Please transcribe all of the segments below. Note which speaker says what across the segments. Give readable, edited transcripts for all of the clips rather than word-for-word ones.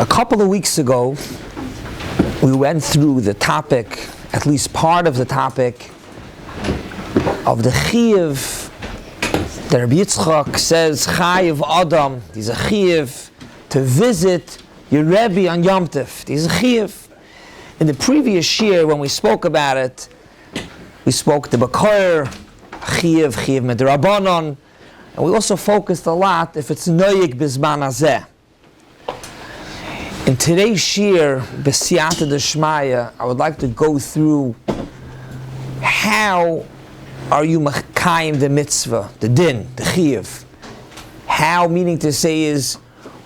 Speaker 1: A couple of weeks ago, we went through the topic, at least part of the topic, of the Chiyuv. The Rabbi Yitzchak says, Chayiv Adam, there's a Chiyuv to visit your Rebbe on Yom Tov. There's a Chiyuv. In the previous Shiur, when we spoke about it, we spoke the Bakar, Chiyuv Medrabanon, and we also focused a lot if it's Noyik Bizman Hazeh. In today's Shiur, B'siyata D'Shmaya, I would like to go through how are you mekayim the mitzvah, the din, the chiyuv. How, meaning to say, is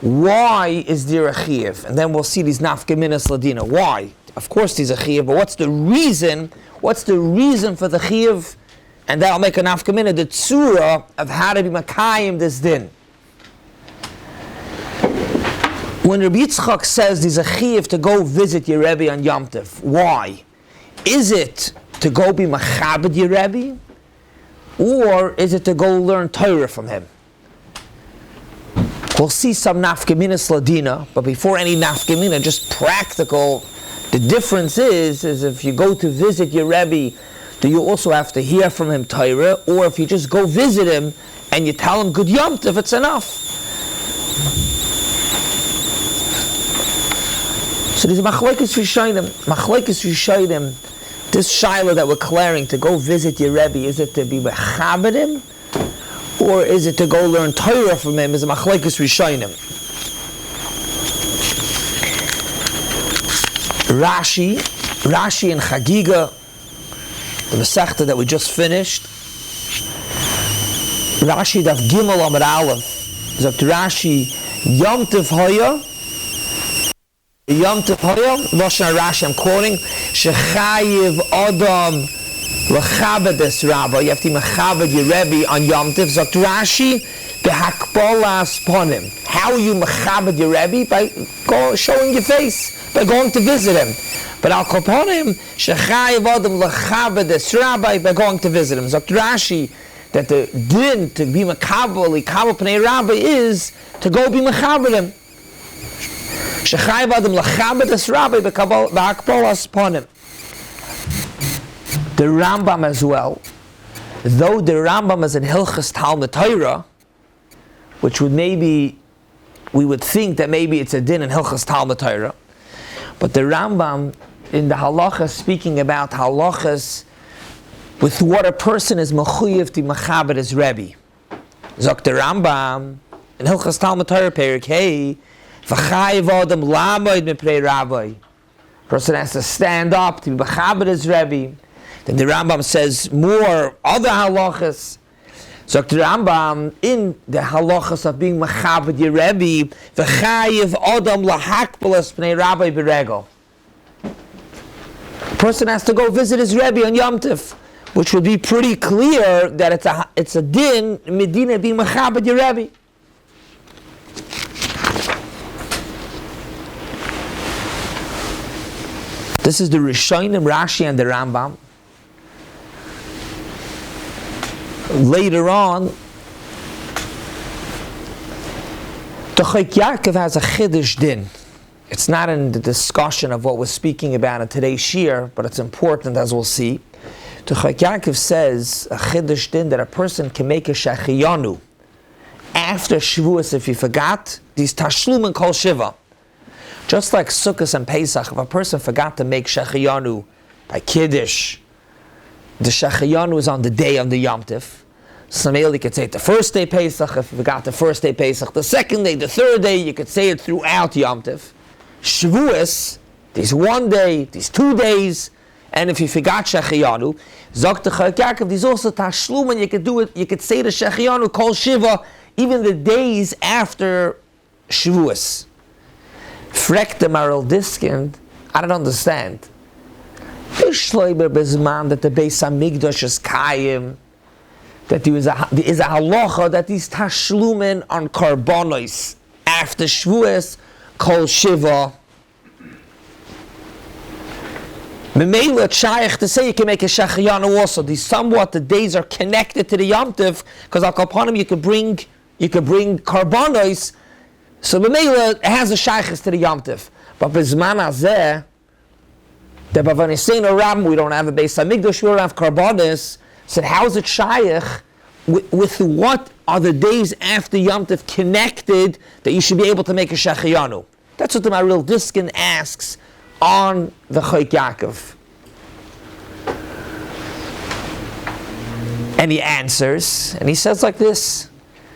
Speaker 1: why is there a chiyuv? And then we'll see these nafka minas ladina. Why? Of course there's a chiyuv, but what's the reason? What's the reason for the chiyuv? And that'll make a nafka mina, the tzura of how to be mekayim this din. When Rabbi Yitzchak says there's a chiyuv to go visit your Rebbe on Yom Tov, why? Is it to go be machabed your Rebbe? Or is it to go learn Torah from him? We'll see some nafka minas ladina, but before any nafka mina, just practical. The difference is if you go to visit your Rebbe, do you also have to hear from him Torah? Or if you just go visit him and you tell him good Yom Tov, it's enough. So there's a machlokes rishonim. This shaila that we're clearing to go visit your Rebbe, is it to be mechabed him, or is it to go learn Torah from him? Is a machlokes rishonim. Rashi and Chagiga, the Masechta that we just finished. Rashi daf Gimel Amud Aleph. Sagt Rashi, Yom Tov Hoya. Yom Tov Hoya, Lashon Rashi, I'm quoting, Shechayiv Adam L'chabed es Rabbi. You have to mechabed your Rebbe on Yom Tov. Zok Rashi, Behakbolas Ponim. How are you mechabed your Rebbe? By showing your face, by going to visit him. But Al Koponim, Shechayiv Adam L'chabed es Rabbi, by going to visit him. Zok Rashi, that the din to be mechabed, L'kabel Pnei Rabbi, is to go be mechabed him. Shechayiv Adam L'chabed es Rabbi Behakbolas Ponim. The Rambam as well, though the Rambam is in Hilchas Talmud Torah, which would maybe, we would think that maybe it's a din in Hilchas Talmud Torah, but the Rambam in the halachas speaking about halachas with what a person is mechuyev to machabed his Rebbe. Zok the Rambam in Hilchas Talmud Torah Perik Hey, v'chayiv adam lamoid miprei Rabbi. Person has to stand up to be machabed his Rebbe. Then the Rambam says more other halachas. So the Rambam in the halachas of being machabed your Rebbe, v'chayiv adam lahakbelas pnei Rabbi beregel. A person has to go visit his Rebbe on Yom Tov, which would be pretty clear that it's a din medina being machabed your Rebbe. This is the Rishonim, Rashi, and the Rambam. Later on, the Chayk Yaakov has a Chiddush din. It's not in the discussion of what we're speaking about in today's Shiur, but it's important as we'll see. The Chayk Yaakov says a Chiddush din that a person can make a Shechiyanu after Shavuos if he forgot these Tashlum and Kol Shiva. Just like Sukkot and Pesach, if a person forgot to make Shechiyanu by Kiddush, the Shechiyanu is on the day of the Yom Tov. So you could say it the first day Pesach, if you forgot the first day Pesach, the second day, the third day, you could say it throughout Yom Tov. Shavuos, there's 1 day, there's 2 days, and if you forgot Shechiyanu, Zok the Chayk Yaakov, there's also Tashlum, and you could do it, you could say the Shechiyanu, Kol Shiva, even the days after Shavuos. Frek the Maral Diskind, I don't understand. The Shloiber Bezman that the Bais HaMikdash is Chaim, that there is a halacha that these tashlumen on karbonos after Shavuos Kol Shiva. Memela Shaykh to say you can make a Shechiyanu also. The days are connected to the Yom Tov because Al Kapanim you could bring karbonos So b'meila, it has a shaykhis to the Yom Tov. But b'zman hazeh, that when you say no Ram, we don't have a Beis Hamikdash, we don't have Karbonis, said how is it shaykh? With what are the days after Yom Tov connected that you should be able to make a Shechiyanu? That's what the Maril Diskin asks on the Chayk Yaakov. And he answers, and he says like this,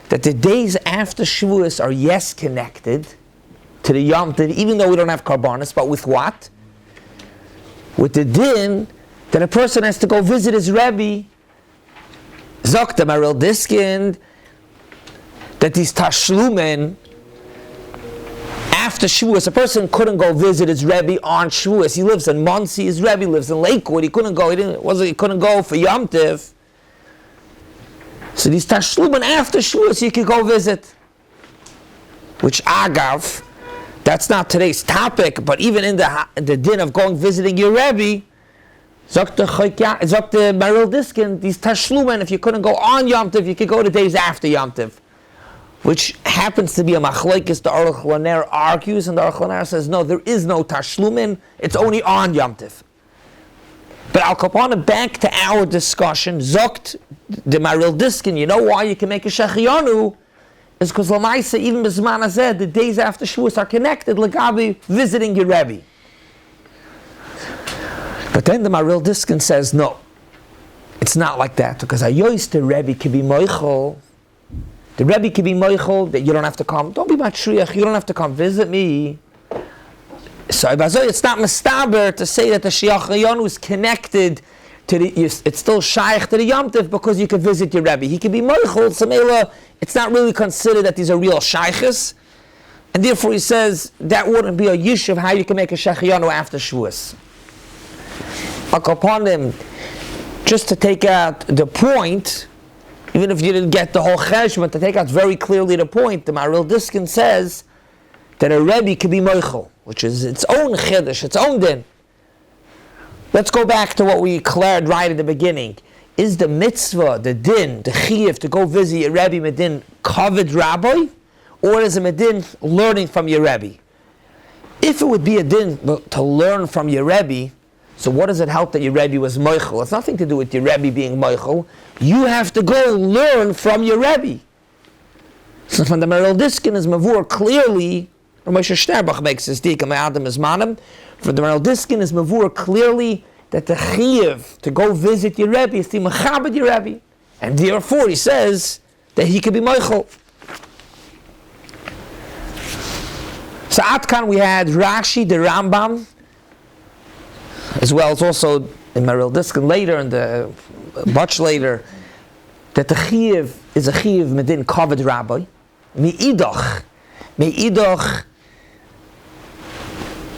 Speaker 1: that the days after Shavuos are yes connected to the Yom Tov, even though we don't have Karbonis, but with what? With the din that a person has to go visit his Rebbe. Zokta Maril Diskin, that these Tashlumen, after Shavuos, a person couldn't go visit his Rebbe on Shavuos. He lives in Monsey, his Rebbe lives in Lakewood. He couldn't go. He couldn't go for Yom Tov. So these Tashlumen after Shavuos, you could go visit. Which Agav, that's not today's topic, but even in the din of going visiting your Rebbe, Zokta Maril Diskin, these Tashlumen, if you couldn't go on Yom Tov, you could go the days after Yom Tov. Which happens to be a machlekes. The Aruch LaNer argues, and the Aruch LaNer says, no, there is no Tashlumin, it's only on Yom Tov. But Al Kapana, back to our discussion, Zokt the Maril Diskin, you know why you can make a Shechiyanu? Is because Lamaisa, even Bizman Hazeh, the days after Shavuos are connected, Lagabi, visiting your Rebbe. But then the Maril Diskin says, no, it's not like that, because Ayois the Rebbe can be moichel. The Rebbe can be moichel that you don't have to come. Don't be matriach. You don't have to come visit me. So it's not mistaber to say that the Shiach Hayonu is connected to the. It's still shaykh to the Yom Tov because you can visit your Rebbe. He can be moichel. So it's not really considered that these are real shaykhs, and therefore he says that wouldn't be a yish of how you can make a Shechiyanu after Shavuos. Upon him, just to take out the point, even if you didn't get the whole cheshbon, to take out very clearly the point, the Maril Diskin says that a Rebbe can be moichel, which is its own chiddush, its own din. Let's go back to what we declared right at the beginning. Is the mitzvah, the din, the chiyuv to go visit your Rebbe medin kavod rabbi, or is it medin learning from your Rebbe? If it would be a din to learn from your Rebbe, so what does it help that your Rebbe was moichel? It's nothing to do with your Rebbe being moichel. You have to go learn from your Rebbe. So from the Maril Diskin is mavur clearly, Moshe Sternbach makes his dik, Adam is manim. From the Maril Diskin is mavur clearly that the chiyuv to go visit your Rebbe is to mechabed your Rebbe, and therefore he says that he could be moichel. So Atkan we had Rashi, the Rambam, as well as also in Maril Diskin later, and much later, that the chiyuv is a chiyuv medin kavod rabbi. Me'idoch,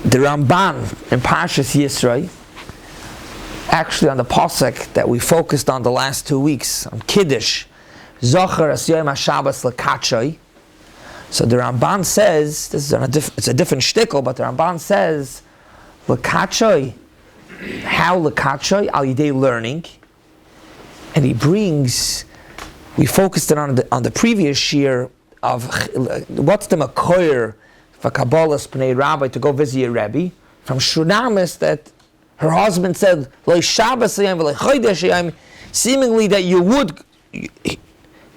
Speaker 1: the Ramban in Parshas Yisro, actually on the pasuk that we focused on the last 2 weeks, on Kiddush, Zocher es Yom HaShabbos lekatshoi. So the Ramban says, it's a different shtickle, but the Ramban says, lekatshoi, how lekatshoi? Al yidei learning. And he brings, we focused it on the previous shiur of what's the makoyer for Kabbalah's Pnei Rabbi to go visit your Rebbe, from Shunamis that her husband said, Lo Shabbos hayom v'lo chodesh hayom, seemingly that you would, it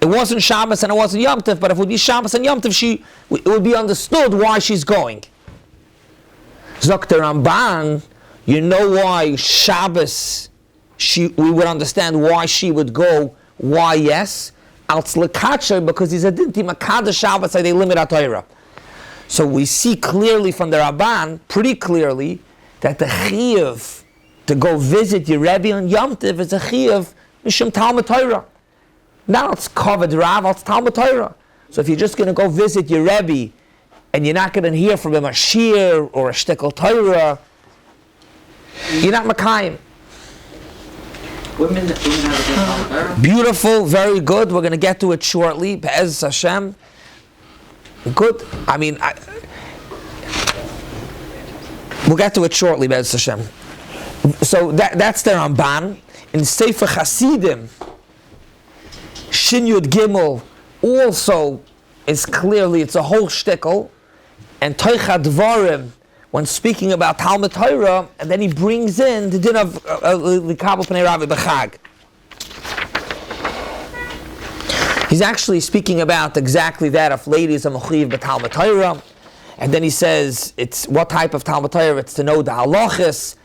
Speaker 1: wasn't Shabbos and it wasn't Yom Tov, but if it would be Shabbos and Yom Tov, it would be understood why she's going. Zok the Ramban, you know why Shabbos, we would understand why she would go, why yes? Als lekatshoi, because he's a dinti makada Shabbos, they limit our Torah. So we see clearly from the Ramban, pretty clearly, that the chiyuv to go visit your Rebbe on Yom Tov is a chiyuv mishum Talmud Torah. Now it's kavod rav, it's Talmud Torah. So if you're just going to go visit your Rebbe and you're not going to hear from him a shiur or a shtickle Torah, you're not Makayim.
Speaker 2: Women have a Torah.
Speaker 1: Beautiful, very good. We're going to get to it shortly. Be'ez Hashem. Good. I mean, we'll get to it shortly. Be'ez Hashem. So that's the Ramban in Sefer Chasidim. Shin Yud Gimel also is clearly, it's a whole shtickle, and Toicha Dvarim, when speaking about Talmud Torah, and then he brings in the din of Likabel Pnei Rabbi B'Chag. He's actually speaking about exactly that, if ladies are mechuyev b'Talmud Torah, and then he says, it's what type of Talmud Torah, it's to know the halachas,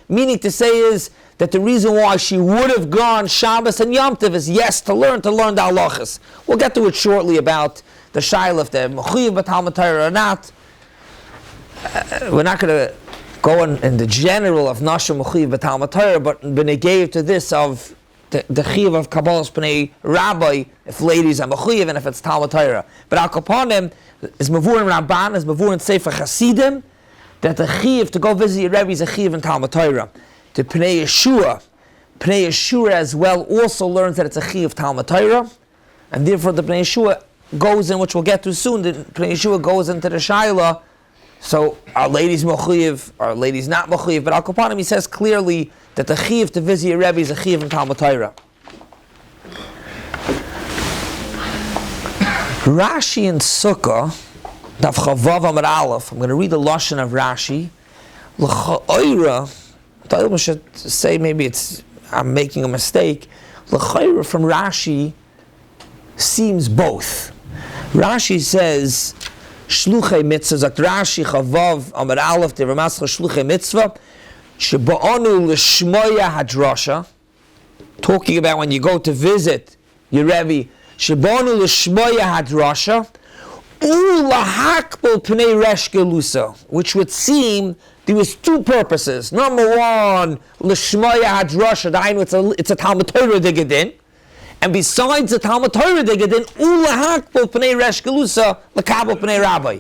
Speaker 1: meaning to say is that the reason why she would have gone Shabbos and Yom Tov is yes, to learn the halachas. We'll get to it shortly about the shaila if they're mechuyev b'Talmud Torah or not. We're not going to go in the general of nashim mechuyev b'Talmud Torah, but b'negev to this of the chiyuv of Kabbalas Pnei Rabbi, if ladies are mechuyev and if it's Talmud Torah. But al kaponim is mavur in Ramban, is mavur in Sefer Chasidim, that the chiyuv to go visit your Rebbe is a chiyuv in Talmud Torah. To Pnei Yeshua as well also learns that it's a chiyuv Talmud Torah, and therefore the Pnei Yeshua goes in, which we'll get to soon. The Pnei Yeshua goes into the shaila. So are ladies mechuyev, are ladies not mechuyev? But al kaponim he says clearly that the chiyuv to visit your Rebbe is a chiyuv in Talmud Torah. Rashi in Sukkah, Daf Chavav Amar Aleph. I'm going to read the lashon of Rashi. L'cha'oira, I should say maybe I'm making a mistake. L'cha'oira from Rashi seems both. Rashi says Shluchei mitzvah. Zakt Rashi Chavav Amar Aleph Devamascha Shluchei mitzvah. Sheba'onu l'shmoya hadrasha, talking about when you go to visit your Rebbe, Sheba'onu l'shmoya hadrasha, ulahakbol pnei resh gelusa, which would seem there was two purposes. Number one, l'shmoya hadrasha, it's a Talmud Torah digadin, and besides the Talmud Torah digadin, ulahakbol pnei resh gelusa, l'kabel pnei rabbi.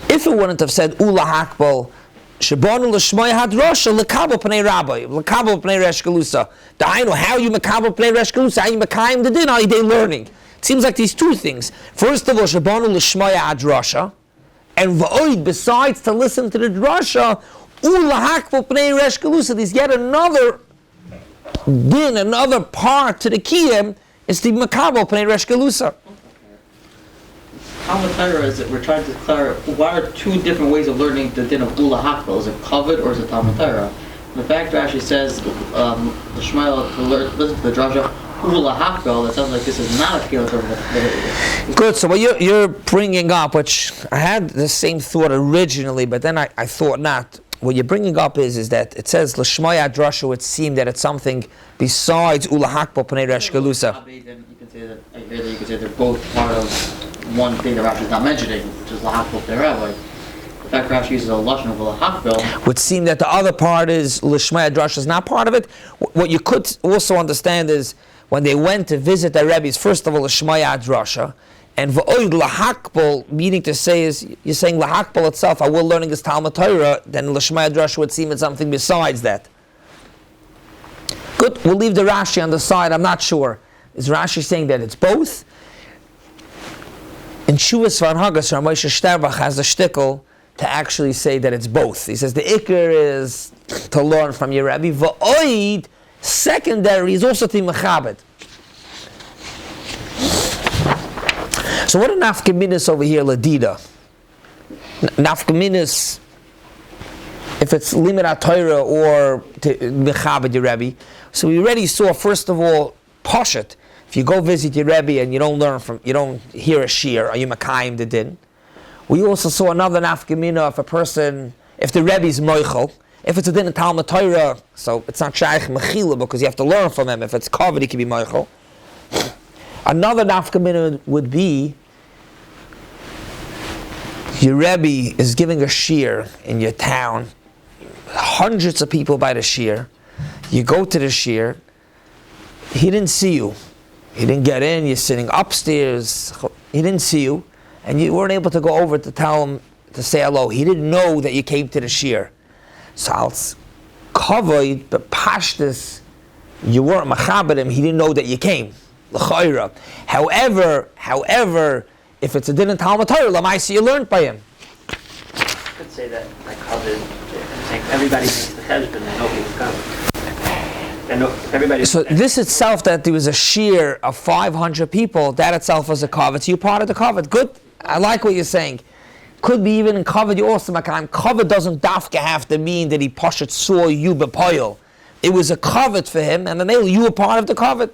Speaker 1: If it wouldn't have said ulahakbol Shebanu l'shmoy hadrasha l'kabel pnei rabbi, l'kabel pnei resh gelusa. How you makabel pnei resh gelusa? How you makayim the din? How you learning? It seems like these two things. First of all, shebanu l'shmoy hadrasha, and v'oid, besides to listen to the drasha, ulahakbel pnei resh gelusa. There's yet another din, another part to the kiyum is the makabel pnei resh gelusa.
Speaker 2: Talmud Torah is that we're trying to clarify what are two different ways of learning the din of Ula Hakbel. Is it covered or is it Talmud Torah? The fact Rashi says the Shmuel to listen to the drasha Ula Hakbel, that sounds like this is not a kiyum Torah.
Speaker 1: Good. So what you're bringing up, which I had the same thought originally, but then I thought not. What you're bringing up is that it says l'shmoya drasha would seem that it's something besides Ula Hakbel pnei resh gelusa.
Speaker 2: Then you can say that you can say they're both part of one thing that Rashi is not mentioning, which is lahakbel pnei rabbi. The fact Rashi uses a lashon of lahakbel
Speaker 1: would seem that the other part is l'shmoya drasha is not part of it. What you could also understand is when they went to visit their Rebbe's, first of all l'shmoya drasha, and v'oid lahakbel, meaning to say is you're saying lahakbel itself. We're learning this Talmud Torah, then l'shmoya drasha would seem it's something besides that. Good. We'll leave the Rashi on the side. I'm not sure. Is Rashi saying that it's both? In Shuvas Varhagas, Ramosha Shterbach has a shtickle to actually say that it's both. He says the ikr is to learn from your Rebbe. V'oid, secondary, is also to mechabed. So what are nafkaminis over here, ladida? Nafkaminis, if it's limit Torah or to mechabed your Rebbe. So we already saw, first of all, poshet. If you go visit your Rebbe and you don't hear a shiur, are you makayim the din? We also saw another nafkamina if the Rebbe is moichel, if it's a din of Talmud Torah, so it's not shaykh mechila because you have to learn from him. If it's covered, he can be moichel. Another nafkamina would be your Rebbe is giving a shiur in your town, hundreds of people by the shiur. You go to the shiur, he didn't see you. He didn't get in, you're sitting upstairs, he didn't see you, and you weren't able to go over to tell him, to say hello. He didn't know that you came to the shiur. So it's covered, but pashtus, you weren't machabed him, he didn't know that you came. L'chayra. However, if it's a din in Talmud Torah, l'maisa you learned by him.
Speaker 3: I could say that I covered, I'm saying everybody makes the cheshbon and nobody was covered. And everybody.
Speaker 1: So this itself, that there was a shiur of 500 people, that itself was a covet. So you're part of the covet. Good. I like what you're saying. Could be even in covet. You also makayim. Covet doesn't dafka have to mean that he poshet saw you bepoil. It was a covet for him, and then you were part of the covet.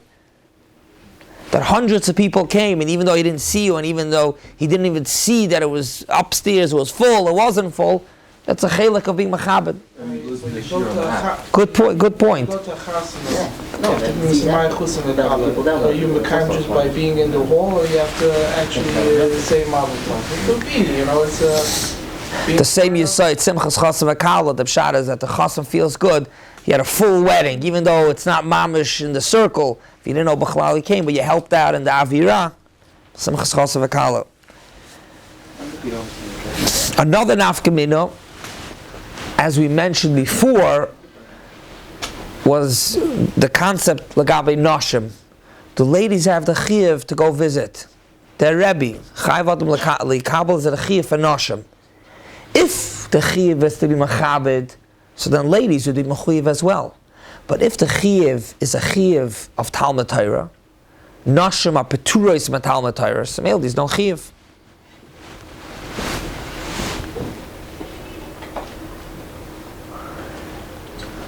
Speaker 1: That hundreds of people came, and even though he didn't see you, and even though he didn't even see that it was upstairs, it was full, it wasn't full, that's a chelik of being machabed. Good point. Good point.
Speaker 4: Go to a chasana. No, it means you mekayim just by being in the hall, or you have to actually say mazel tov. It could be, it's
Speaker 1: the same you say, Simchas Chasam Akala, the pshat is that the Chasam feels good. He had a full wedding, even though it's not mamish in the circle. If you didn't know B'chlal he came, but you helped out in the Avira. Simchas Chasam Akala. Another nafkamino, as we mentioned before, was the concept Lagabe Noshim. The ladies have the chiyuv to go visit their Rebbe. Chayv Adam L'Kabel is a chiyuv for Noshim. If the chiyuv is to be machabed, so then ladies would be mechuyev as well. But if the chiyuv is a chiyuv of Talmud Torah, Noshim are peturos from Talmud Torah, so male, there's no chiyuv.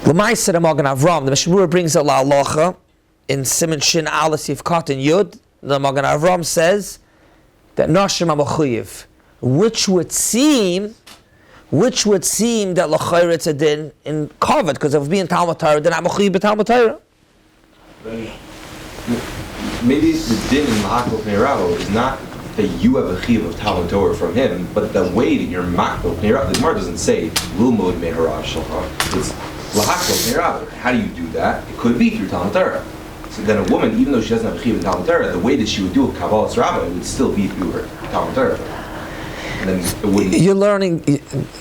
Speaker 1: L'maisa the Magen Avram, the Mishmur brings a la'alocha in Siman Shin Aleph Sif Katan Yud. The Magen Avram says that Noshim are mechuyev, which would seem that l'chayr it's a din in Kovet, because of being Talmud Torah, they're not mechuyev b'Talmud Torah.
Speaker 5: Maybe the din in Ma'akol Pnei Rabo is not that you have a chiyuv of Talmud Torah from him, but the way that you're Ma'akol Pnei Rabo. The Gemara doesn't say Lilmod Meharav Shalcha. It's Lahakol Pnei Rabo. How do you do that? It could be through Talmud Torah. So then a woman, even though she doesn't have a chiyuv of Talmud Torah, the way that she would do a Kabbalas Rabbah, it would still be through her Talmud Torah. And then it wouldn't.
Speaker 1: You're learning,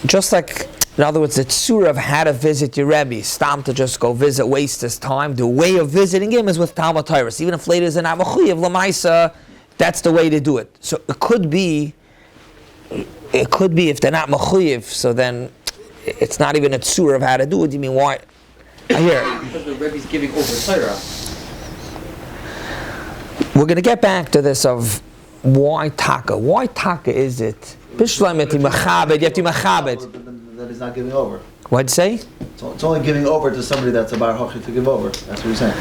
Speaker 1: just like, in other words, the tzura of how to visit your Rebbe, stam to just go visit, waste his time. The way of visiting him is with Talmud Torah. So even if ladies are not mechuyev l'maisa, that's the way to do it. So it could be if they're not mechuyev, so then it's not even a tzura of how to do it. You mean why? I hear it.
Speaker 2: Because the Rebbe's giving over Torah.
Speaker 1: We're going to get back to this of why taka. Why taka is it? Bishlam et machabed, you have to machabed.
Speaker 6: That he's not giving over.
Speaker 1: What'd you say?
Speaker 6: It's only giving over to somebody that's a bar hochi to give over. That's what he's saying.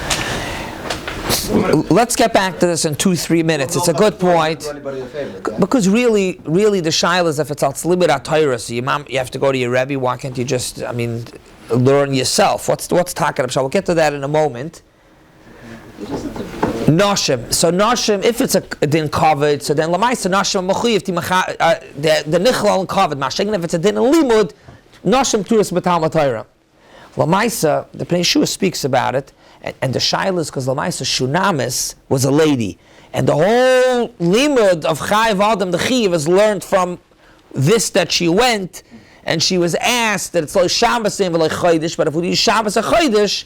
Speaker 1: Let's get back to this in 2-3 minutes. It's a good point. Because really the shaila is if it's al tzlibir atayra, so you have to go to your Rebbe. Why can't you just, learn yourself? What's taka? We'll get to that in a moment. Noshim. So Noshim, if it's a din covered, so then Lamaisa Noshim Mechuyev the Nichlal covered Mashing. If it's a din limud, Noshim Turas B'Talmud Torah. Lamaisa, the Pnei Yeshua speaks about it, and the shaila is because Lamaisa Shunamis was a lady, and the whole limud of Chayiv Adam the Chiv is learned from this that she went, and she was asked that it's like Shabbos and like Chodesh, but if we use Shabbos and Chodesh,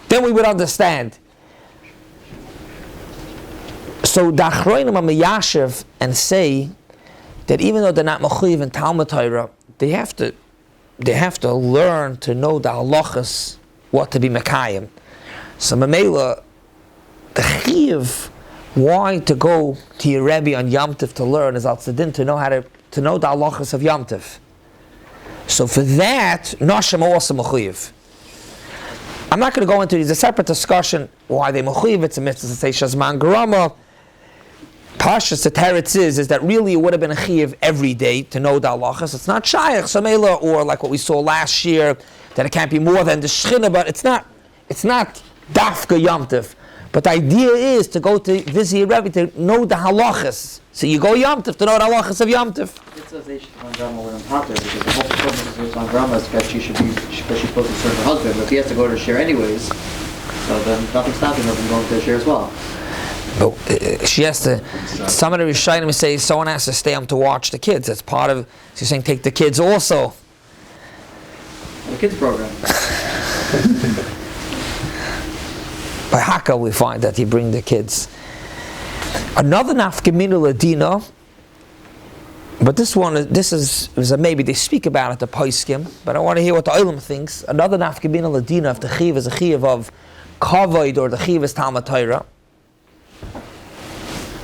Speaker 1: then we would understand. So the Achroinim are meyashiv and say that even though they're not mechuyev in Talmud Torah, they have to learn to know the halachas, what to be mekayim. So Mamela, the chiyuv, why to go to your Rebbe on Yom Tov to learn is al tzedin to know to know the halachas of Yom Tov. So for that, Noshim are also mechuyev. I'm not going to go into it. It's a separate discussion why they mechuyev. It's a mitzvah to say shazman garama. Pashas the teretz is that really it would have been a chiyuv every day to know the halachas. It's not shayach samela, or like what we saw last year that it can't be more than the shchina, but it's not dafka Yom Tov. But the idea is to go to visit your Rebbe to know the halachas. So you go Yom Tov to know the halachas of Yom Tov.
Speaker 2: It says they should on grandma with him hotter because the whole purpose is on grandma is that she should be because she's supposed to serve her husband. But if he has to go to share anyways, so then nothing's stopping her from going to share as well.
Speaker 1: But she has to. Some of the Rishonim say someone has to stay home to watch the kids. That's part of. She's saying take the kids also.
Speaker 2: The kids program.
Speaker 1: By Haka we find that he bring the kids. Another nafkamina ladina. But this is a maybe they speak about it the Paiskim, but I want to hear what the Olam thinks. Another nafkamina ladina if the chiv is a chiv of kavod or the chiv is Talmud Torah.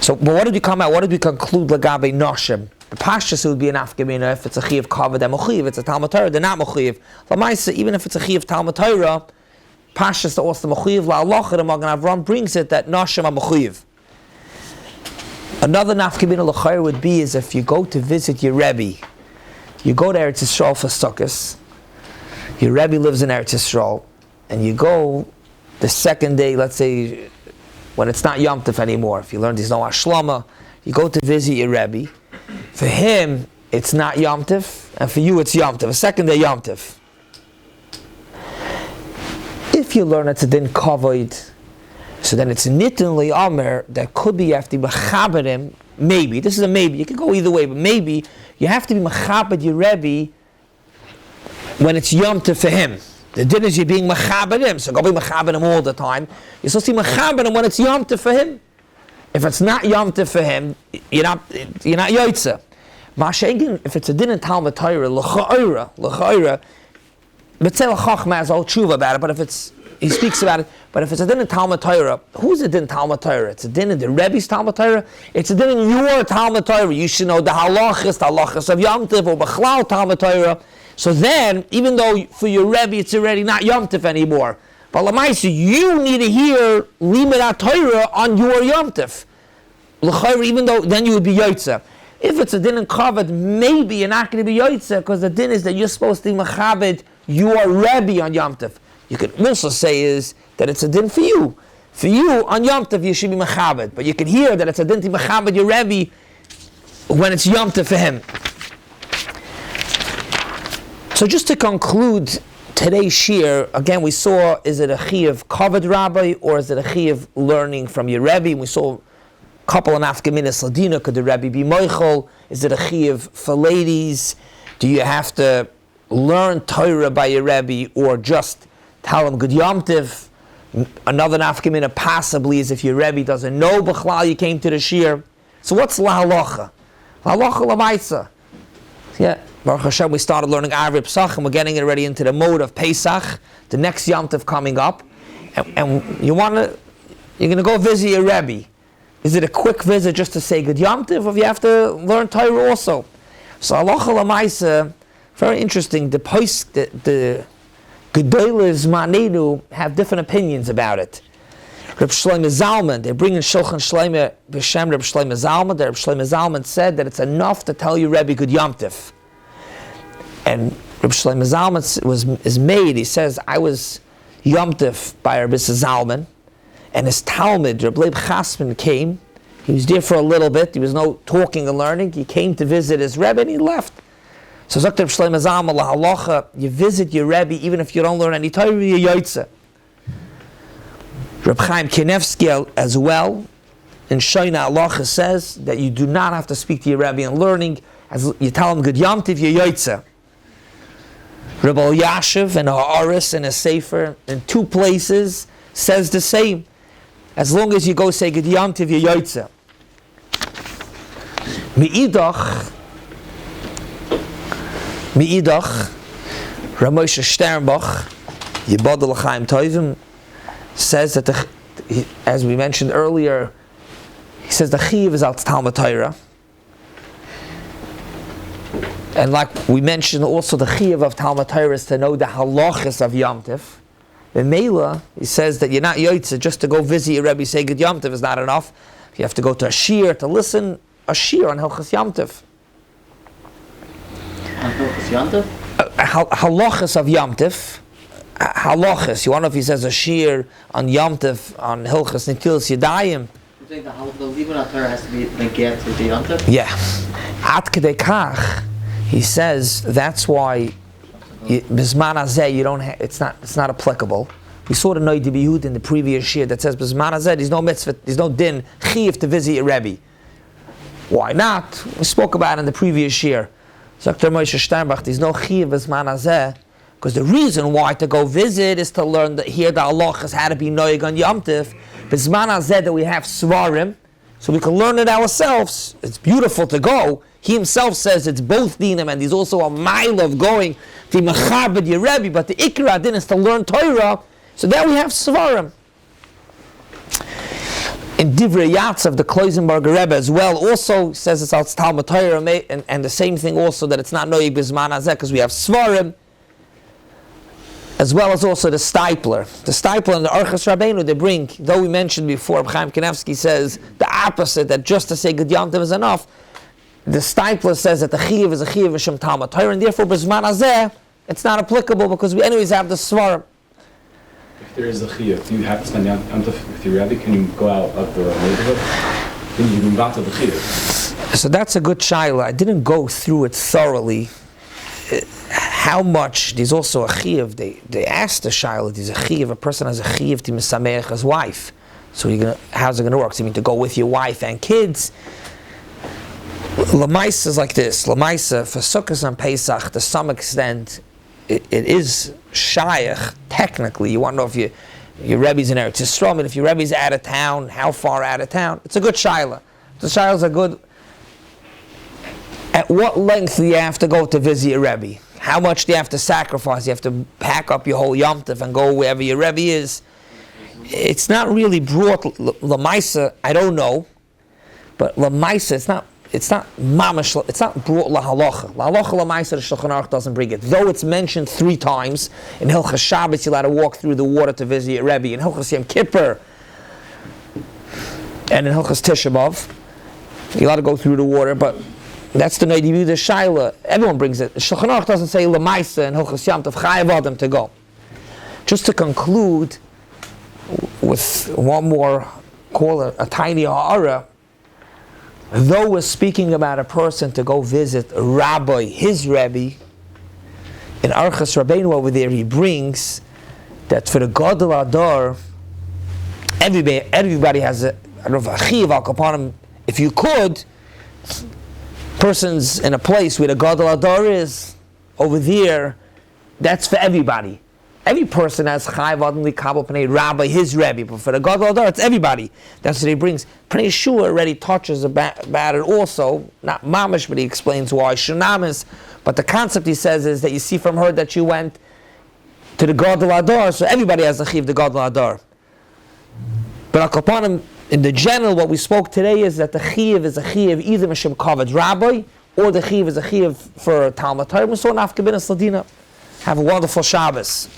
Speaker 1: So, but what did we come out? What did we conclude lagabe noshim? The pashtus would be an afgemina if it's a chiv kavod and mechiv. It's a Talmud Torah. They're not mechiv. Lamaisa, even if it's a chiv Talmud Torah, pashtus also mechiv la'alocha. The Magen Avraham brings it that noshim are mechiv. Another nafkamina l'chayr would be is if you go to visit your Rebbe, you go to Eretz Yisrael for Sukkos, your Rebbe lives in Eretz Yisrael, and you go the second day, let's say, when it's not Yom Tov anymore, if you learn there's no Ashlama, you go to visit your Rebbe. For him, it's not Yom Tov, and for you it's Yom Tov, a second day Yom Tov. If you learn it's a din kavod, so then it's nitin li'amer that could be you have to be mechaber him. Maybe this is a maybe. You can go either way, but maybe you have to be mechaber your Rebbe when it's Yom Tov for him. The din is you're being mechaber him, so go be mechaber him all the time. You're supposed to be mechaber him when it's Yom Tov for him. If it's not Yom Tov for him, you're not yotze. Masha'egin, if it's a din in Talmud Torah, l'cha'ira, but say l'chachma has all tshuva about it. But if it's he speaks about it. But if it's a din in Talmud Torah, who's a din in Talmud Torah? It's a din in the Rebbe's Talmud Torah. It's a din in your Talmud Torah. You should know the halachas of Yom Tov or Bechlal Talmud Torah. So then, even though for your Rebbe it's already not Yom Tov anymore, but Lamaisa, you need to hear Limud Torah on your Yom Tov. L'chayr, even though then you would be Yotze. If it's a din in Kavod, maybe you're not going to be Yotze because the din is that you're supposed to be Mechabed your Rebbe on Yom Tov. You could also say is that it's a din for you. For you, on Yom Tov, you should be Mechabed. But you could hear that it's a din to Mechabed your Rebbe when it's Yom Tov for him. So just to conclude today's shiur, again we saw, is it a chiyuv kavod rabbi or is it a chiyuv learning from your Rebbe? And we saw a couple of nafkaminas ladina. Could the Rebbe be moichel? Is it a chiyuv for ladies? Do you have to learn Torah by your Rebbe or just tell him good Yom Tov? Another nafkamina possibly is if your Rebbe doesn't know b'chlal you came to the shiur. So what's la halacha? La halacha lamaisa. Yeah. Baruch Hashem, we started learning Arab Pesach, and we're getting already into the mode of Pesach, the next Yom Tov coming up, and you're going to go visit your Rebbe. Is it a quick visit just to say good Yom Tov, or you have to learn Torah also? So halacha lamaisa, very interesting. The Gedolos Manenu have different opinions about it. Reb Shlomo Zalman, they bring in Shulchan Shlomo b'shem Reb Shlomo Zalman. Reb Shlomo Zalman said that it's enough to tell your Rebbe good Yom Tov. And Reb Shlomo Zalman is made. He says, I was Yom Tov by Rabbi Zalman, and his Talmud, Reb Leib Chasman, came. He was there for a little bit. There was no talking and learning. He came to visit his Rebbe, and he left. So Dr. Reb Shlomo Zalman, la halacha, you visit your Rebbe, even if you don't learn any Torah, you're yotze. Reb Chaim Kanevsky as well, in Shoina halacha says that you do not have to speak to your Rebbe in learning. As you tell him good Yom Tov, you're yotze. Rebbe Yashiv and Ha'aris in a Sefer in two places says the same. As long as you go say Gid Yom Tov, you're Yotze. Mi'idach, Rav Moshe Sternbach, Yibadol L'chaim Tovim, says that as we mentioned earlier, he says the Chiyuv is al Talmud Torah. And like we mentioned also, the chiyuv of Talmud Torah is to know the halachas of Yom Tov. In Mela, he says that you're not yotze just to go visit your Rebbe, say good Yom Tov is not enough. You have to go to a shiur to listen a shiur on Hilchas Yom Tov.
Speaker 2: On Hilchas Yom Tov?
Speaker 1: Halachas of Yom Tov. Halachas. You wonder if he says a shiur on Yom Tov on Hilchas Netilas Yadayim.
Speaker 2: You think the Limud Torah has to be negate to the Yom Tov?
Speaker 1: Yeah. Ad kedei kach. He says that's why Bizman Hazeh you don't it's not applicable. We saw the Noid B'Yehud in the previous year that says Bizman Hazeh there's no mitzvah, there's no din chiyuv to visit your Rebbe. Why not? We spoke about it in the previous year. Dr. Moshe Sternbach, there's no chiyuv Bizman Hazeh because the reason why to go visit is to learn that here the halachas how to be noig on Yom Tov. Bizman Hazeh that we have svarim, so we can learn it ourselves. It's beautiful to go. He himself says it's both dinim, and he's also a mile of going to Mechabed your Rebbe, but the Ikra din is to learn Torah, so that we have Svarim. in Divrei Yatzav, the Kloisenberger Rebbe as well, also says it's al Talmud Torah, and the same thing also that it's not Noyeg Bizman Hazeh, because we have Svarim, as well as also the Stipler. The Stipler and the Orchos Rabbeinu, they bring, though we mentioned before, Chaim Kanevsky says the opposite, that just to say Gud Yom Tov is enough. The Stipler says that the Chiyuv is a Chiyuv Hashem Talmud Torah, and therefore Bizman Hazeh, it's not applicable because we anyways have the Svarim.
Speaker 3: If there is a chiyuv, do you have to spend Yom Tov with your Rebbe? Can you go out of the neighborhood? Can you move out to the chiyuv?
Speaker 1: So that's a good shaila. I didn't go through it thoroughly. How much? There's also a chiyuv. They asked the shaila. There's a chiyuv. A person has a chiyuv to misameach his wife. So how's it going to work? So you mean to go with your wife and kids? Lamaisa is like this. Lamaisa for Sukkot and Pesach, to some extent, it is shayach, technically. You want to know if your Rebbe's in Eretz Yisrael, and if your Rebbe's out of town, how far out of town. It's a good shayla. The shaylas are good. At what length do you have to go to visit your Rebbe? How much do you have to sacrifice? You have to pack up your whole Yom Tov and go wherever your Rebbe is. It's not really brought, Lamaisa, I don't know, but Lamaisa, it's not mamash. It's not brought lahalacha. Lahalacha lamaisa, the Shulchan Aruch doesn't bring it. Though it's mentioned 3 times in Hilchas Shabbos, you're allowed to walk through the water to visit your Rebbe. In Hilchas Yom Kippur and in Hilchas Tisha B'av, you're allowed to go through the water. But that's the Neidivu, the Shaila. Everyone brings it. The Shulchan Aruch doesn't say lamaisa and Hilchas Yom Tov Chayav Adam to go. Just to conclude with one more, call it a tiny ha'ara. Though we're speaking about a person to go visit a rabbi, his Rebbe, in Archas Rabbeinu over there, he brings that for the Gadol Adar, everybody has a chiyuv al kapanim. If you could, persons in a place where the Gadol Adar is, over there, that's for everybody. Every person has Chaim Adam Likabel Pnei Rabbi, his Rebbe, but for the Gadol Adar, it's everybody. That's what he brings. Pnei Shiur already touches about it also, not mamish, but he explains why Shunamis. But the concept he says is that you see from her that you went to the Gadol Adar, so everybody has a chiv, the Gadol Adar. But Akapanim, in the general, what we spoke today is that the chiv is a chiv either Mishem Kavod Rabbi, or the chiv is a chiv for Talmud Torah, so Nafka bin Sladina. Have a wonderful Shabbos.